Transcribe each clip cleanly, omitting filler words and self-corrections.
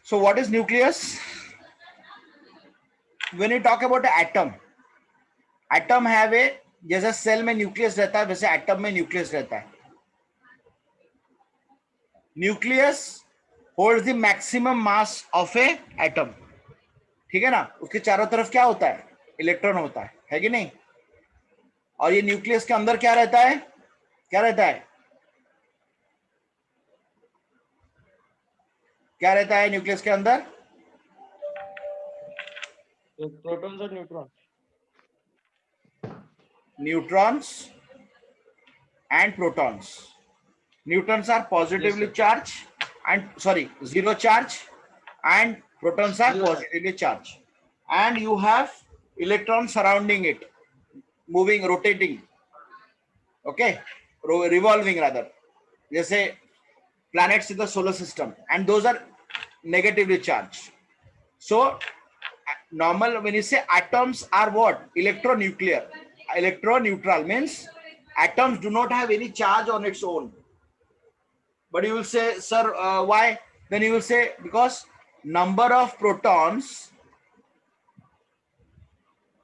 So what is nucleus? When you talk about atom, atom have a, जैसे cell में nucleus रहता है वैसे एटम में न्यूक्लियस रहता है. Nucleus holds the maximum mass of A atom. ठीक है ना. उसके चारों तरफ क्या होता है? इलेक्ट्रॉन होता है कि नहीं. और ये न्यूक्लियस के अंदर क्या रहता है? क्या रहता है? क्या रहता है न्यूक्लियस के अंदर? प्रोटॉन्स और neutron. Neutrons and protons. Neutrons are positively charged and zero charge, and protons are positively charged. And you have electrons surrounding it, moving, rotating. Okay, revolving rather. जैसे planets in the solar system, and those are negatively charged. So normal when you say atoms are what? Electronuclear. Electroneutral means atoms do not have any charge on its own. But you will say, sir, why? Then you will say because number of protons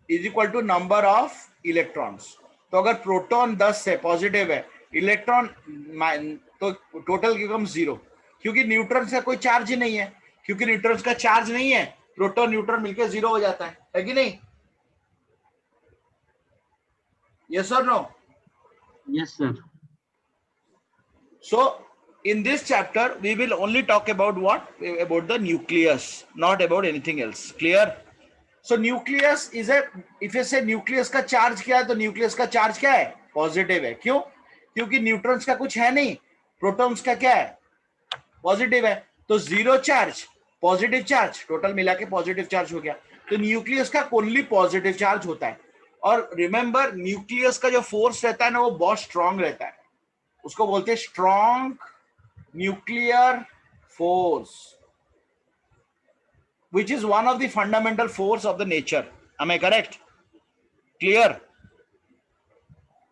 is equal to number of electrons. तो अगर proton 10 है, positive है, electron तो total become 0, क्योंकि neutron का कोई charge ही नहीं है. क्योंकि न्यूट्रॉन का चार्ज नहीं है, प्रोटॉन न्यूट्रॉन मिलकर 0 हो जाता है कि नहीं? Yes or no? Yes, sir. So in this chapter we will only talk about what? About the nucleus, not about anything else. Clear? So nucleus is a, if you say nucleus का charge क्या है, तो nucleus का charge क्या है? Positive है. क्यों? क्योंकि न्यूट्रॉन्स का कुछ है नहीं, प्रोटॉन्स का क्या है? पॉजिटिव है. तो zero charge, positive charge, total मिला के पॉजिटिव चार्ज हो गया. तो न्यूक्लियस का ओनली पॉजिटिव चार्ज होता है. और रिमेंबर, न्यूक्लियस का जो फोर्स रहता है ना, वो बहुत स्ट्रांग रहता है. उसको बोलते हैं strong nuclear force, which is one of the fundamental force of the nature. Am I correct? Clear?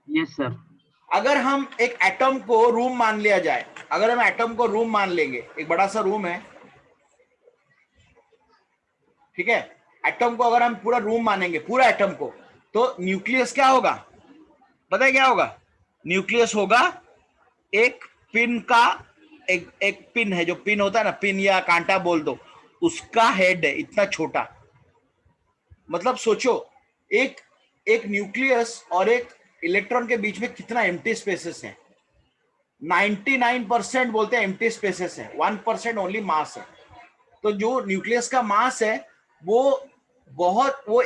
Yes, sir. अगर हम एक एटम को रूम मान लिया जाए, अगर हम एटम को रूम मान लेंगे, एक बड़ा सा रूम है, ठीक है, एटम को अगर हम पूरा रूम मानेंगे, पूरा एटम को, तो न्यूक्लियस क्या होगा? पता है क्या होगा? न्यूक्लियस होगा एक पिन का, एक पिन है, जो पिन होता है ना, पिन या कांटा बोल दो, उसका हेड है इतना छोटा. मतलब सोचो, एक न्यूक्लियस और एक इलेक्ट्रॉन के बीच में कितना एम्प्टी स्पेसेस है. 99% बोलते हैं एम्प्टी स्पेसेस है, 1% ओनली मास है. तो जो न्यूक्लियस का मास है वो बहुत, वो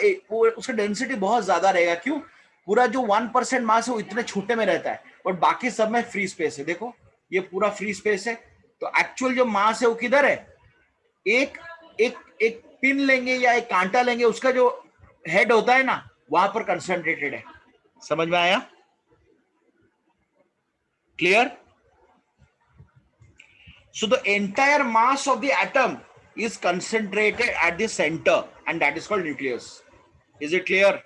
उसका डेंसिटी बहुत ज्यादा रहेगा. क्यों? पूरा जो 1% मास है वो इतने छोटे में रहता है, और बाकी सब में फ्री स्पेस है. देखो ये पूरा फ्री स्पेस है. तो एक्चुअल जो मास है वो किधर है? एक एक एक पिन लेंगे या एक कांटा लेंगे, उसका जो हेड होता है ना, वहां पर कंसंट्रेटेड है. समझ में आया? Clear? So the entire mass of the atom is concentrated at the center, and that is called nucleus. Is it clear?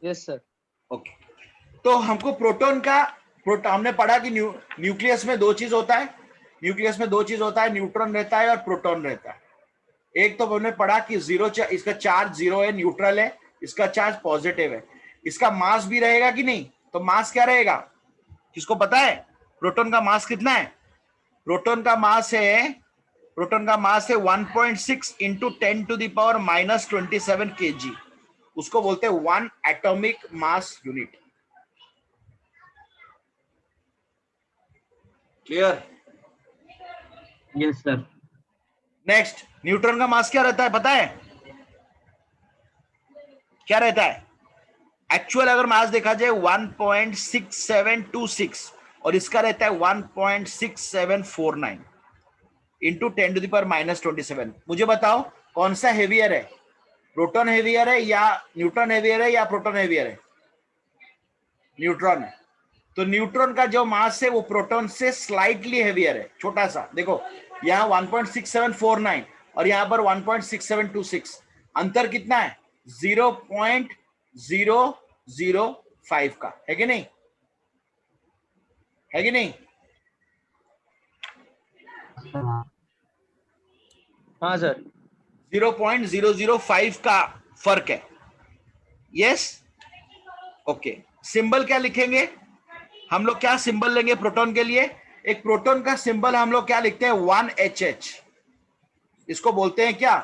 Yes, sir. Okay. तो हमको प्रोटॉन का, हमने पढ़ा कि न्यूक्लियस में दो चीज होता है. न्यूक्लियस में दो चीज होता है, न्यूट्रॉन रहता है और प्रोटॉन रहता है. एक तो हमने पढ़ा कि जीरो, इसका चार्ज जीरो है, न्यूट्रल है, इसका चार्ज पॉजिटिव है. इसका मास भी रहेगा कि नहीं? तो मास क्या रहेगा? किसको पता है प्रोटॉन का मास कितना है? प्रोटॉन का मास है 1.6 into 10 to the power -27 kg. उसको बोलते हैं 1 atomic mass unit. Clear? Yes, sir. Next, neutron का मास क्या रहता है पता है? क्या रहता है एक्चुअल? अगर मास देखा जाए 1.6726, और इसका रहता है 1.6749 इंटू 10 टू द पावर -27. मुझे बताओ कौन सा हेवियर है? प्रोटॉन हेवियर है या न्यूट्रॉन हेवियर है या प्रोटॉन हेवियर है? न्यूट्रॉन है. तो न्यूट्रॉन का जो मास है वो प्रोटॉन से स्लाइटली हेवियर है, छोटा सा. देखो यहाँ 1.6749 और यहाँ पर 1.6726, अंतर कितना है? 0.005 का है कि नहीं? है कि नहीं? हाँ सर। 0.005 का फर्क है। Yes, okay. सिंबल क्या लिखेंगे हम लोग? क्या सिंबल लेंगे प्रोटॉन के लिए? एक प्रोटॉन का सिंबल हम लोग क्या लिखते हैं? 1HH। इसको बोलते हैं क्या?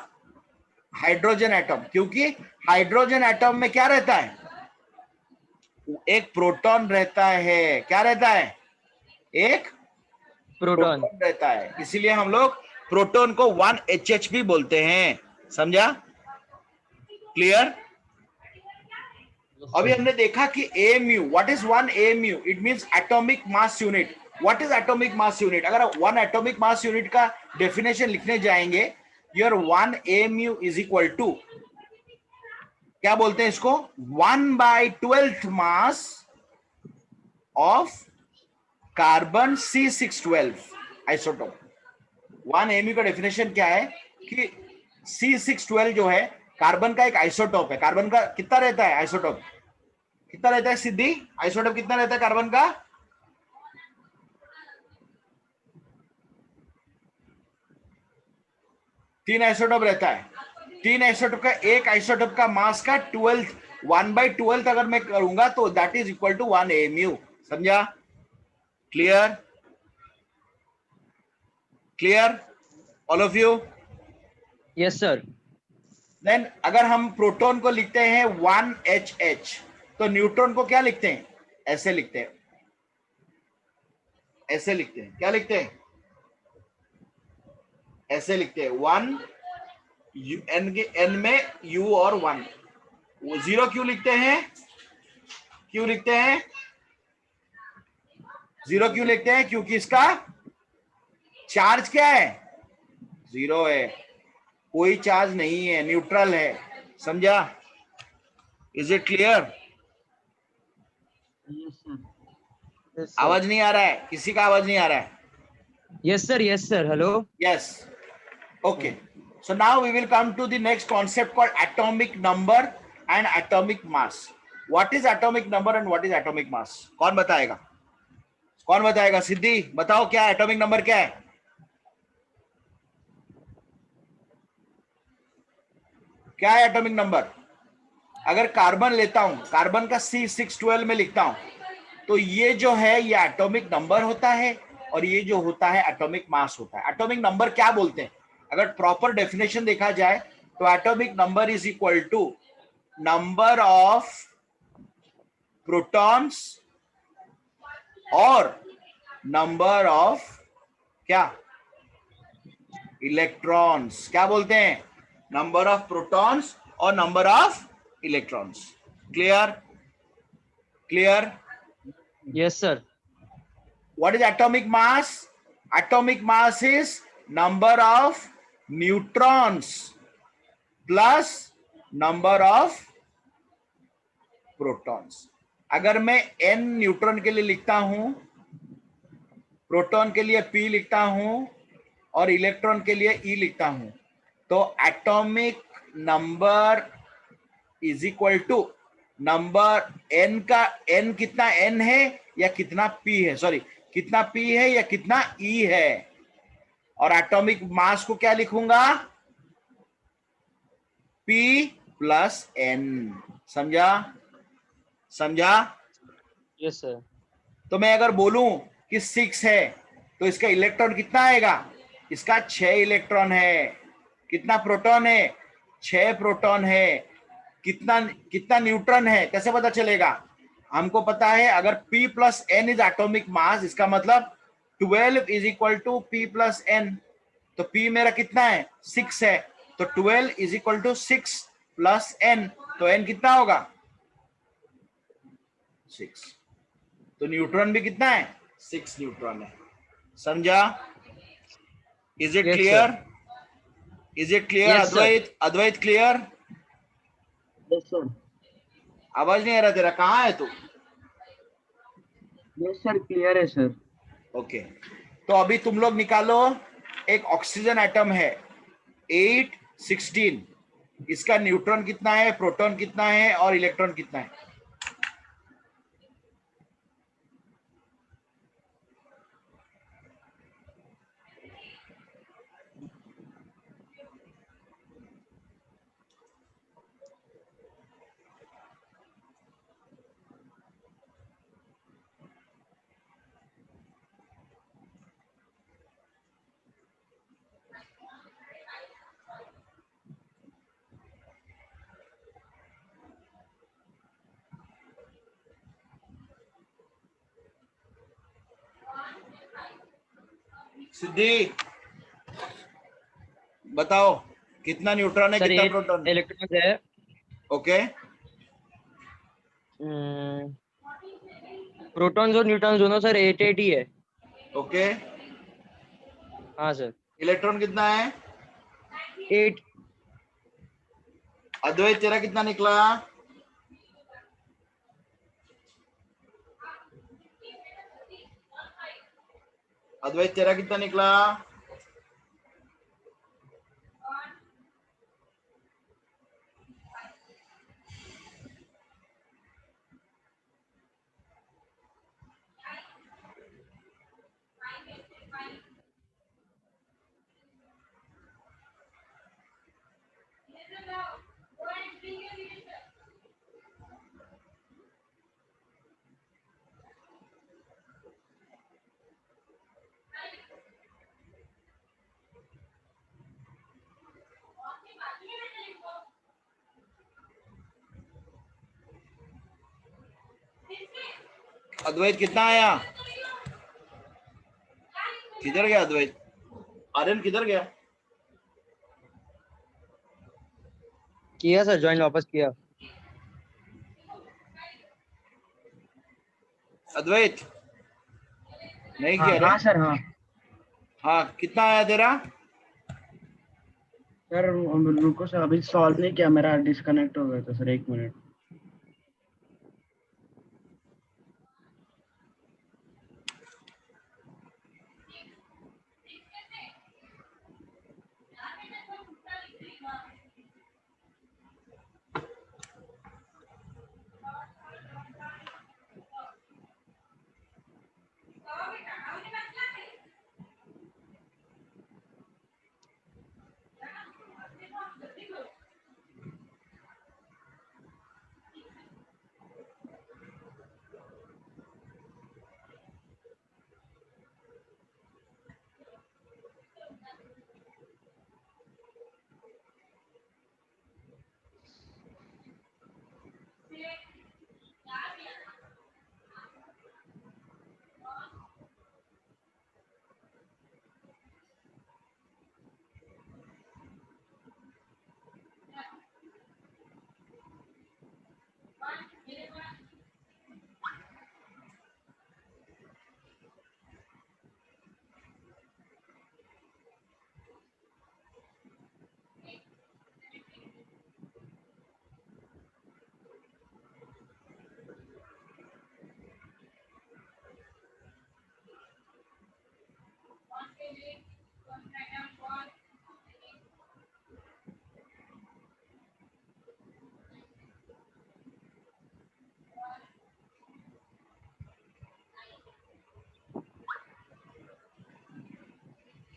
Hydrogen atom. क्योंकि हाइड्रोजन एटम में क्या रहता है? एक प्रोटॉन रहता है। क्या रहता है? एक प्रोटॉन। प्रोटॉन रहता है, इसीलिए हम लोग प्रोटॉन को 1HH भी बोलते हैं। समझा? क्लियर? अभी हमने देखा कि AMU, what is 1 AMU? It means atomic mass unit. What is atomic mass unit? अगर 1 एटॉमिक मास यूनिट का डेफिनेशन लिखने जाएंगे, your 1 AMU is equal to, क्या बोलते हैं इसको? 1/12 mass of carbon C612 isotope. 1 AMU का डेफिनेशन क्या है कि C612 जो है कार्बन का एक आइसोटोप है। कार्बन का कितना रहता है आइसोटोप? कितना रहता है सिद्धि? आइसोटोप कितना रहता है कार्बन का? 3 आइसोटोप रहता है। 3 आइसोटोप का, एक आइसोटोप का मास का 12th, 1/12 अगर मैं करूंगा तो that is equal to 1 AMU। समझा? Clear? Clear all of you? Yes sir. Then अगर हम प्रोटॉन को लिखते हैं 1HH, तो न्यूट्रॉन को क्या लिखते हैं? ऐसे लिखते हैं। ऐसे लिखते हैं। क्या लिखते हैं? ऐसे लिखते हैं। 1 एन के, एन में U और 1। वो 0 क्यों लिखते हैं? क्यों लिखते हैं 0? क्यों लिखते हैं? क्योंकि इसका चार्ज क्या है? 0 है। कोई चार्ज नहीं है, न्यूट्रल है। समझा? Is it clear? Yes, sir. Yes sir. आवाज नहीं आ रहा है? किसी का आवाज नहीं आ रहा है? Yes sir, yes sir, hello. Yes, okay. So now we will come to the next concept called atomic number and atomic mass. What is atomic number and what is atomic mass? कौन बताएगा? कौन बताएगा? सिद्धि बताओ, क्या atomic number क्या है? क्या है एटॉमिक नंबर? अगर कार्बन लेता हूं, कार्बन का C612 में लिखता हूं, तो ये जो है ये एटॉमिक नंबर होता है, और ये जो होता है एटॉमिक मास होता है। एटॉमिक नंबर क्या बोलते हैं? अगर प्रॉपर डेफिनेशन देखा जाए तो atomic number is equal to number of protons और नंबर ऑफ क्या? इलेक्ट्रॉन्स। क्या बोलते हैं? नंबर ऑफ प्रोटॉन्स और number of electrons. Clear? Clear? Yes sir. What is atomic mass? Atomic mass is number of neutrons plus number of protons. अगर मैं n neutron के लिए लिखता हूं, प्रोटॉन के लिए p लिखता हूं और इलेक्ट्रॉन के लिए e लिखता हूं, तो atomic number is equal to number n का, n कितना n है या कितना p है, सॉरी कितना p है या कितना e है, और एटॉमिक मास को क्या लिखूंगा? p plus n। समझा? समझा? Yes sir. तो मैं अगर बोलूं कि 6 है, तो इसका इलेक्ट्रॉन कितना आएगा? इसका 6 इलेक्ट्रॉन है। कितना प्रोटॉन है? 6 प्रोटॉन है। कितना कितना न्यूट्रॉन है कैसे पता चलेगा? हमको पता है अगर P plus N is atomic mass, इसका मतलब 12 is equal to P plus N। तो P मेरा कितना है? 6 है, तो 12 is equal to 6 plus N। तो N कितना होगा? 6। तो न्यूट्रॉन भी कितना है? 6 न्यूट्रॉन है। समझा? Is it yes clear? Sir. Is it clear? Yes sir. Advait, Advait clear? Yes, sir. आवाज नहीं आ रहा तेरा, कहाँ है तू? Yes, sir. Clear है sir. ओके, तो अभी तुम लोग निकालो, एक ऑक्सीजन एटम है 816, इसका न्यूट्रॉन कितना है, प्रोटॉन कितना है और इलेक्ट्रॉन कितना है? सिद्धि बताओ कितना न्यूट्रॉन है, सर कितना 8 प्रोटॉन? इलेक्ट्रॉन है। ओके, प्रोटॉन्स और न्यूट्रॉन्स दोनों सर 8 ही है। ओके। हाँ सर इलेक्ट्रॉन कितना है? 8। अद्वैत तेरा कितना निकला? अद्वैत तेरा कितना निकला? अद्वैत कितना आया? किधर गया अद्वैत? आर्यन किधर गया? किया सर, ज्वाइन वापस किया। अद्वैत नहीं हाँ किया रे? हाँ सर, हाँ हाँ, कितना आया तेरा? सर। रुको सर, अभी सॉल्व नहीं किया, मेरा डिस्कनेक्ट हो गया था सर, 1 मिनट।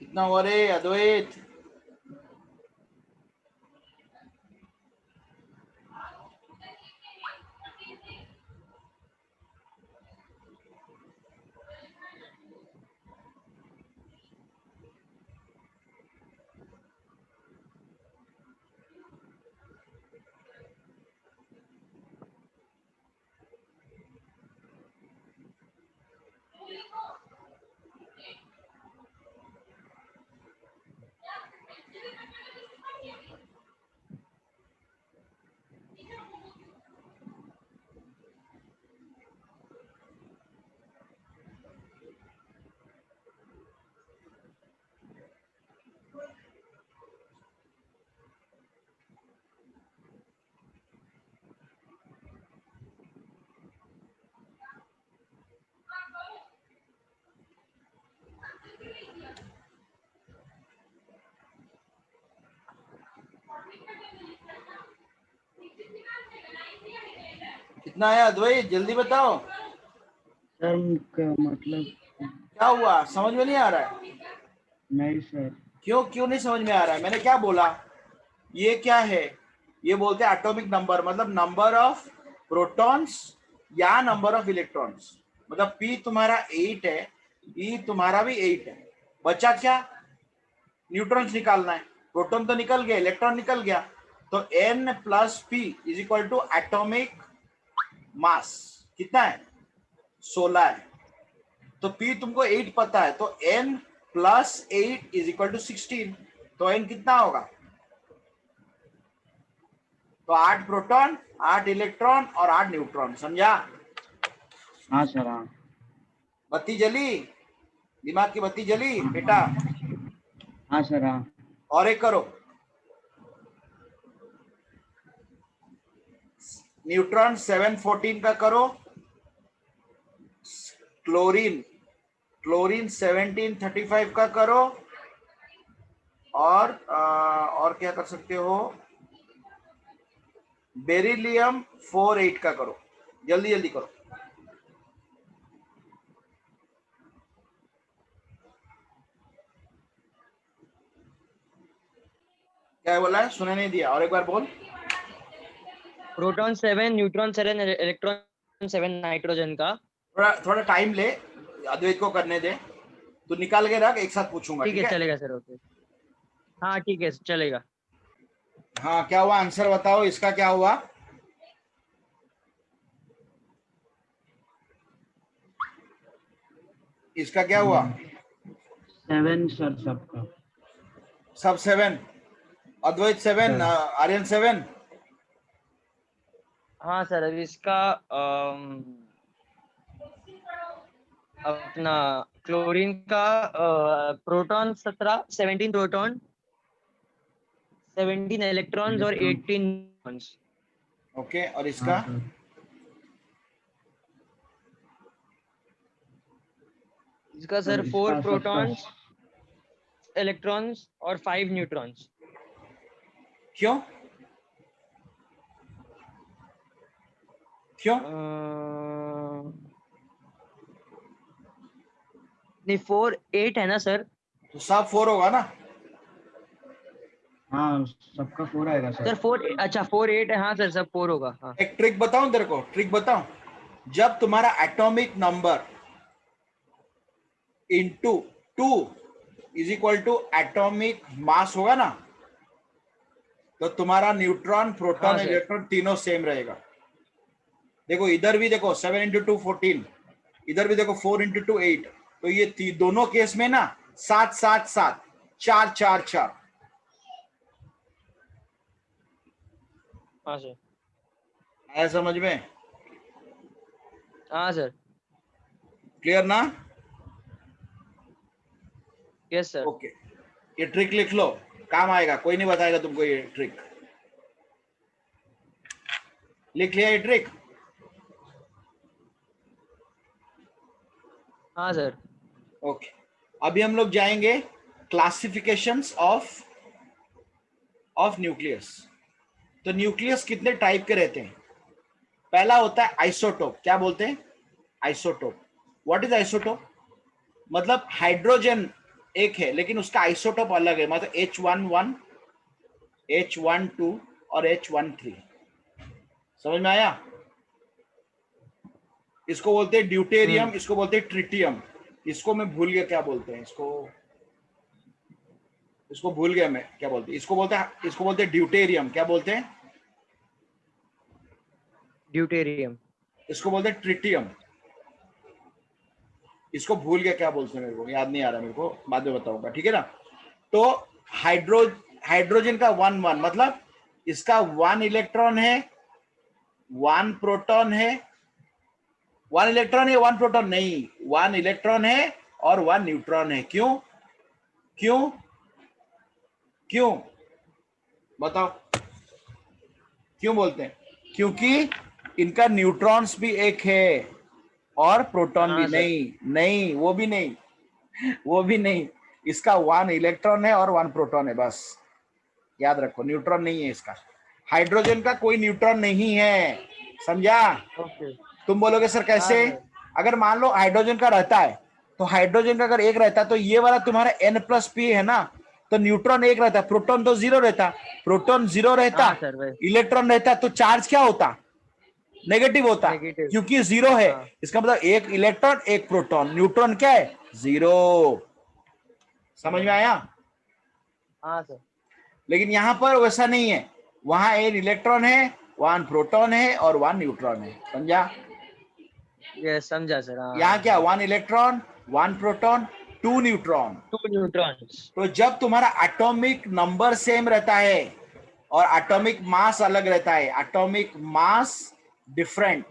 कितना हुआ रे अद्वैत? कितना आया अद्वैत, जल्दी बताओ। सर मतलब क्या हुआ, समझ में नहीं आ रहा है? नहीं सर। क्यों क्यों नहीं समझ में आ रहा है? मैंने क्या बोला? ये क्या है? ये बोलते हैं एटॉमिक नंबर, मतलब नंबर ऑफ प्रोटॉन्स या नंबर ऑफ इलेक्ट्रॉन्स। मतलब P तुम्हारा 8 है, E तुम्हारा भी 8 है। बचा क्या? न्यूट्रॉन्स निकालना है। प्रोटॉन तो निकल गया, इलेक्ट्रॉन निकल गया, तो N plus P is equal to atomic mass. कितना है? 16 है। तो P तुमको 8 पता है, तो N plus 8 is equal to 16। तो n कितना होगा? तो 8 प्रोटॉन, 8 इलेक्ट्रॉन और 8 न्यूट्रॉन। समझा? हाँ सर हाँ। बत्ती जली, दिमाग की बत्ती जली हाँ बेटा? हाँ सर हाँ। और एक करो, न्यूट्रॉन 714 का करो, क्लोरीन क्लोरीन 1735 का करो, और क्या कर सकते हो, बेरिलियम 48 का करो। जल्दी जल्दी करो। क्या बोला है? सुने नहीं दिया, और एक बार बोल। प्रोटॉन 7, न्यूट्रॉन 7, इलेक्ट्रॉन 7 नाइट्रोजन का। थोड़ा थोड़ा टाइम ले, अद्वैत को करने दे। तू निकाल के रख, एक साथ पूछूंगा, ठीक ठीक है है? चलेगा सर, ओके। हाँ ठीक है चलेगा। हाँ, क्या हुआ? आंसर बताओ, इसका क्या हुआ? इसका क्या हुआ? 7 सर सबका। सब 7? अद्वैत 7, आर्यन 7? हाँ सर, अभी इसका अपना क्लोरीन का प्रोटॉन 17 प्रोटॉन, 17 इलेक्ट्रॉन्स और इलेक्ट्रॉन। 18 न्यूट्रॉन्स। ओके, और हाँ इसका? सर। इसका सर सर 4 इसका सबका। प्रोटॉन्स, इलेक्ट्रॉन्स और 5 न्यूट्रॉन्स। क्यों? क्यों? नहीं 4 8 है ना सर? तो सब 4 होगा ना? हाँ सबका 4 आएगा सर सर। 4, अच्छा 4 8 है, हाँ सर सब 4 होगा हाँ। एक ट्रिक बताऊं तेरे को, ट्रिक बताऊं? जब तुम्हारा atomic number into 2 is equal to atomic mass होगा ना, तो तुम्हारा न्यूट्रॉन, हाँ प्रोटॉन, सर। इलेक्ट्रॉन तीनों सेम रहेगा। देखो इधर भी देखो 7 इंटू 2 14, इधर भी देखो 4 इंटू 2 8। तो ये दोनों केस में ना 7 7 7 4 4 4। हाँ सर। आया समझ में? हाँ सर। क्लियर ना? Yes sir. ओके, ये ट्रिक लिख लो, काम आएगा, कोई नहीं बताएगा तुमको ये ट्रिक। लिख लिया ये ट्रिक? हाँ सर। ओके, अभी हम लोग जाएंगे क्लासिफिकेशंस ऑफ न्यूक्लियस। तो न्यूक्लियस कितने टाइप के रहते हैं? पहला होता है आइसोटोप। क्या बोलते हैं? आइसोटोप। What is isotope? मतलब हाइड्रोजन एक है लेकिन उसका आइसोटोप अलग है, मतलब H11, H12 और H13। समझ में आया? इसको बोलते हैं ड्यूटेरियम, इसको बोलते हैं ट्रिटियम। इसको मैं भूल गया क्या बोलते हैं इसको भूल गया मैं क्या बोलते हैं। इसको बोलते हैं ड्यूटेरियम। क्या बोलते हैं? ड्यूटेरियम। इसको बोलते हैं ट्रिटियम। इसको भूल गया क्या बोलते हैं, मेरे को याद नहीं आ रहा, मेरे को बाद में बताऊंगा, ठीक है ना? तो हाइड्रोजन का 1 1, मतलब इसका 1 इलेक्ट्रॉन है, 1 प्रोटॉन है। 1 इलेक्ट्रॉन है, 1 प्रोटॉन नहीं, 1 इलेक्ट्रॉन है और 1 न्यूट्रॉन है। क्यों? क्यों? क्यों? बताओ क्यों बोलते हैं? क्योंकि इनका न्यूट्रॉन्स भी एक है और प्रोटॉन भी हाँ सर। नहीं, वो भी नहीं। इसका 1 इलेक्ट्रॉन है और 1 प्रोटॉन है, बस याद रखो, न्यूट्रॉन नहीं है इसका। हाइड्रोजन का कोई न्यूट्रॉन नहीं है, समझा? ओके। तुम बोलोगे सर हाँ कैसे? सर। अगर मान लो हाइड्रोजन का रहता है, तो हाइड्रोजन का अगर एक रहता है तो ये वाला तुम्हारा N+P है ना, तो न्यूट्रॉन एक रहता है, प्रोटॉन तो 0 रहता। प्रोटॉन 0 रहता, हाँ सर भाई। इलेक्ट्रॉन रहता, तो चार्ज क्या होता? नेगेटिव होता, नेगेटिव। क्योंकि 0 है। हाँ। इसका मतलब एक इलेक्ट्रॉन एक प्रोटॉन, न्यूट्रॉन क्या है? 0। समझ में आया? हाँ सर। लेकिन यहां पर वैसा नहीं है, वहां एक इलेक्ट्रॉन है, 1 प्रोटॉन है और 1 न्यूट्रॉन है। समझा? ये समझा सर। हाँ यहाँ हाँ क्या, हाँ। 1 इलेक्ट्रॉन 1 प्रोटॉन 2 न्यूट्रॉन। 2 neutrons. तो जब तुम्हारा एटॉमिक नंबर सेम रहता है और एटॉमिक मास अलग रहता है, atomic mass different,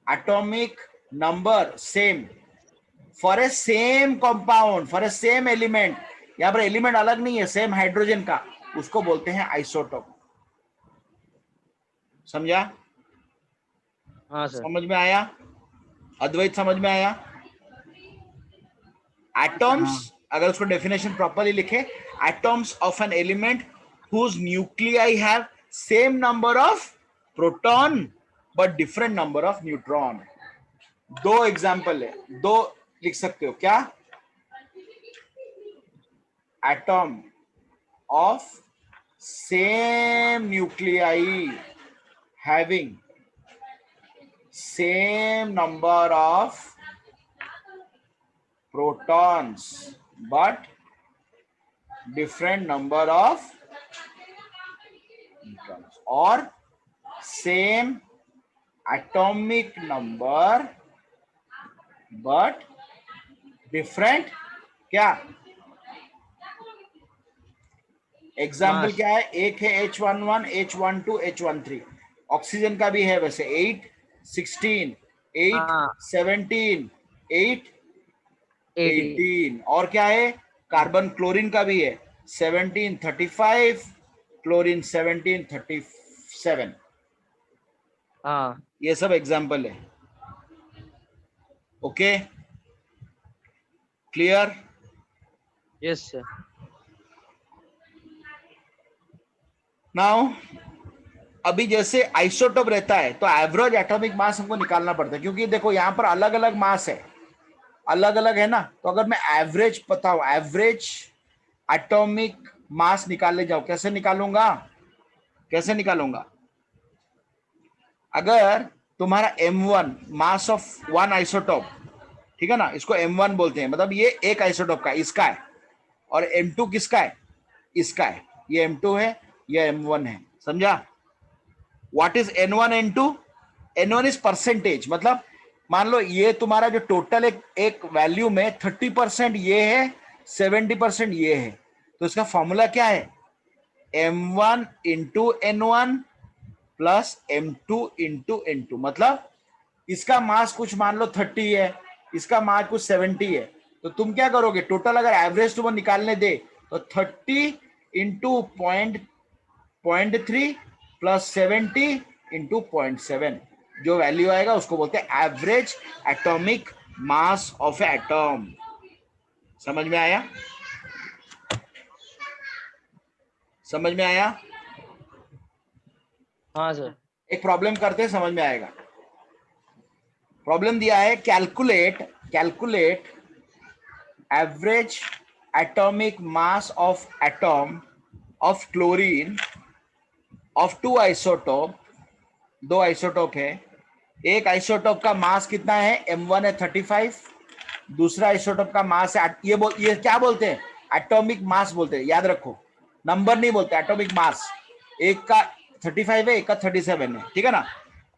atomic number same, for a same compound, for a same element, यहां पर एलिमेंट अलग नहीं है, सेम हाइड्रोजन का, उसको बोलते हैं आइसोटोप। समझा? हाँ सर. समझ में आया? अद्वैत समझ में आया? एटॉम्स, अगर उसको डेफिनेशन प्रॉपर्ली लिखे, atoms of an element whose nuclei have same number of proton but different number of neutron। दो एग्जाम्पल है, दो लिख सकते हो क्या? Atom of same nuclei having same number of protons but different number of neutrons, or same atomic number but different क्या? Example Mass. क्या है? एक है H11, H12, H13, ऑक्सीजन का भी है वैसे 8, 16, 8, हाँ. 17, 8, 18. 18, और क्या है? कार्बन क्लोरीन का भी है 17, 35, क्लोरीन 17, 37। हाँ. ये सब एग्जाम्पल है। Okay, clear? Yes sir. Now अभी जैसे आइसोटोप रहता है तो एवरेज एटॉमिक मास हमको निकालना पड़ता है, क्योंकि देखो यहाँ पर अलग अलग मास है, अलग अलग है ना। तो अगर मैं एवरेज पता हो, एवरेज एटॉमिक मास निकालने जाऊं, कैसे निकालूंगा? कैसे निकालूंगा? अगर तुम्हारा M1 mass of one isotope, ठीक है ना, इसको M1 बोलते हैं, मतलब ये एक आइसोटोप का, इसका है, और M2 किसका है? इसका है। ये M2 है, ये M1 है। समझा? What is N1 N2? N1 is percentage, मतलब मान लो ये तुम्हारा जो टोटल एक वैल्यू में 30% ये है, 70% ये है, तो इसका फॉर्मूला क्या है? M1 into N1 plus M2 into N2। मतलब इसका मास कुछ मान लो 30 है, इसका मास कुछ 70 है, तो तुम क्या करोगे? टोटल अगर एवरेज तुम्हें निकालने दे तो 30 इंटू 0.3 प्लस 70 इंटू 0.7, जो वैल्यू आएगा उसको बोलते हैं average atomic mass of atom. समझ में आया? समझ में आया? हाँ सर. एक प्रॉब्लम करते हैं, समझ में आएगा। प्रॉब्लम दिया है, calculate average atomic mass of atom of chlorine of two isotope. दो आइसोटोप है, एक आइसोटोप का मास कितना है? M1 है 35, दूसरा आइसोटोप का मास है, ये क्या बोलते हैं? एटॉमिक मास बोलते हैं, याद रखो, नंबर नहीं बोलते, एटॉमिक मास। एक का 35 है, एक का 37 है, ठीक है ना।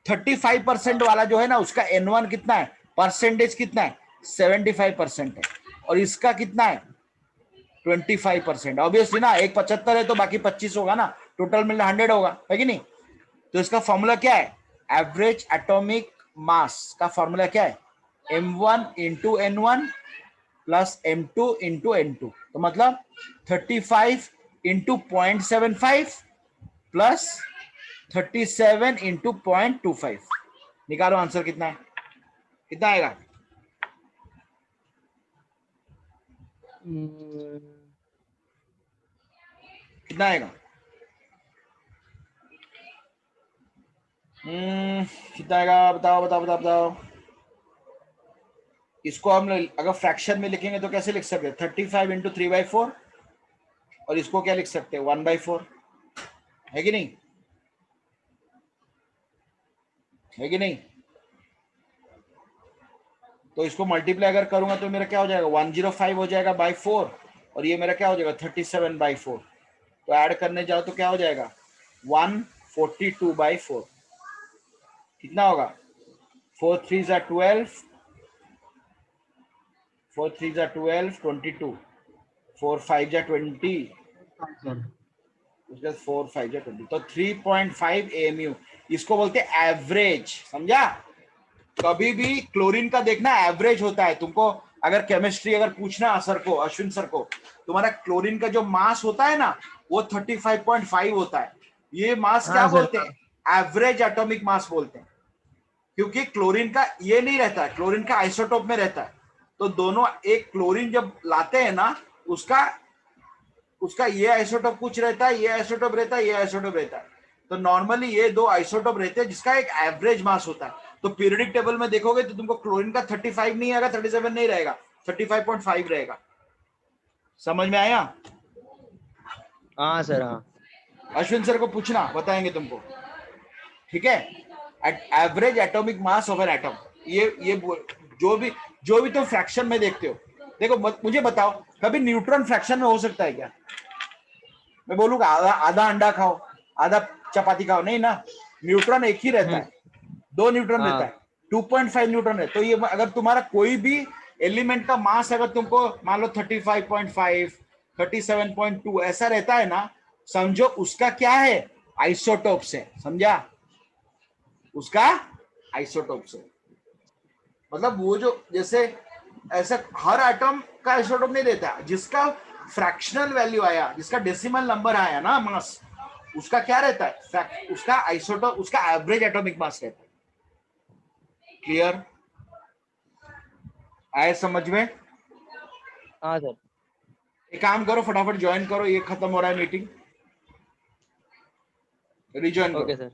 35% वाला जो है ना, उसका N1 कितना है? परसेंटेज कितना है? 75% है, और इसका कितना है? 25%। ऑब्वियसली ना, एक 75 है तो बाकी 25 होगा ना, टोटल मिलकर 100 होगा, है कि नहीं? तो इसका फॉर्मूला क्या है? एवरेज एटॉमिक मास का फॉर्मूला क्या है? M1 into N1 plus M2 into N2। तो मतलब 35 इंटू 0.75 प्लस 37 इंटू 0.25। निकालो आंसर कितना है? कितना आएगा? कितना आएगा? कितना आएगा? बताओ बताओ बताओ बताओ। इसको हम अगर फ्रैक्शन में लिखेंगे तो कैसे लिख सकते हैं? 35 इंटू 3/4, और इसको क्या लिख सकते हैं? 1/4, है कि नहीं? है कि नहीं? तो इसको मल्टीप्लाई अगर करूंगा तो मेरा क्या हो जाएगा? 105 हो जाएगा बाई 4, और ये मेरा क्या हो जाएगा? 37/4। तो ऐड करने जाओ तो क्या हो जाएगा? 142/4। कितना होगा? 4 3 12, 4 3 जा 12, 22, 4 5 जा 20, सर उसके बाद 4 5 जा 20, तो 3.5 AMU, इसको बोलते हैं एवरेज, समझा? कभी भी क्लोरीन का देखना एवरेज होता है। तुमको अगर केमिस्ट्री अगर पूछना सर को, अश्विन सर को, तुम्हारा क्लोरीन का जो मास होता है ना वो 35.5 होता है। ये मास क्या हाँ सर, बोलते हैं? एवरेज एटॉमिक मास बोलते हैं, क्योंकि क्लोरीन का ये नहीं रहता है, क्लोरीन का आइसोटोप में रहता है। तो दोनों, एक क्लोरीन जब लाते हैं ना, उसका उसका ये आइसोटोप कुछ रहता है, ये आइसोटोप रहता है, ये आइसोटोप रहता है। तो नॉर्मली ये दो आइसोटोप रहते हैं जिसका एक एवरेज मास होता है। तो पीरियडिक टेबल में देखोगे तो तुमको क्लोरीन का 35 नहीं आएगा, 37 नहीं रहेगा, 35.5 रहेगा। समझ में आया? हाँ सर, हाँ अश्विन सर को पूछना, बताएंगे तुमको, ठीक है? Average atomic mass of an atom, ये जो भी तुम फ्रैक्शन में देखते हो, देखो मुझे बताओ, कभी न्यूट्रॉन फ्रैक्शन में हो सकता है क्या? मैं बोलूंगा आधा अंडा खाओ, आधा चपाती खाओ, नहीं ना, न्यूट्रॉन एक ही रहता है, 2 न्यूट्रॉन रहता है, 2.5 न्यूट्रॉन है। तो ये अगर तुम्हारा कोई भी एलिमेंट का मास अगर तुमको मान लो 35.5, 37.2 ऐसा रहता है ना, समझो उसका क्या है? आइसोटोप से, समझा? उसका आइसोटोप से मतलब वो जो, जैसे ऐसा हर एटम का आइसोटोप नहीं देता, जिसका फ्रैक्शनल वैल्यू आया, जिसका डेसिमल नंबर आया ना मास, उसका क्या रहता है? उसका आइसोटोप, उसका एवरेज एटॉमिक मास रहता है। क्लियर? आए समझ में? हाँ सर। एक काम करो, फटाफट ज्वाइन करो, ये खत्म हो रहा है मीटिंग, रिज्वाइन करो। Okay sir.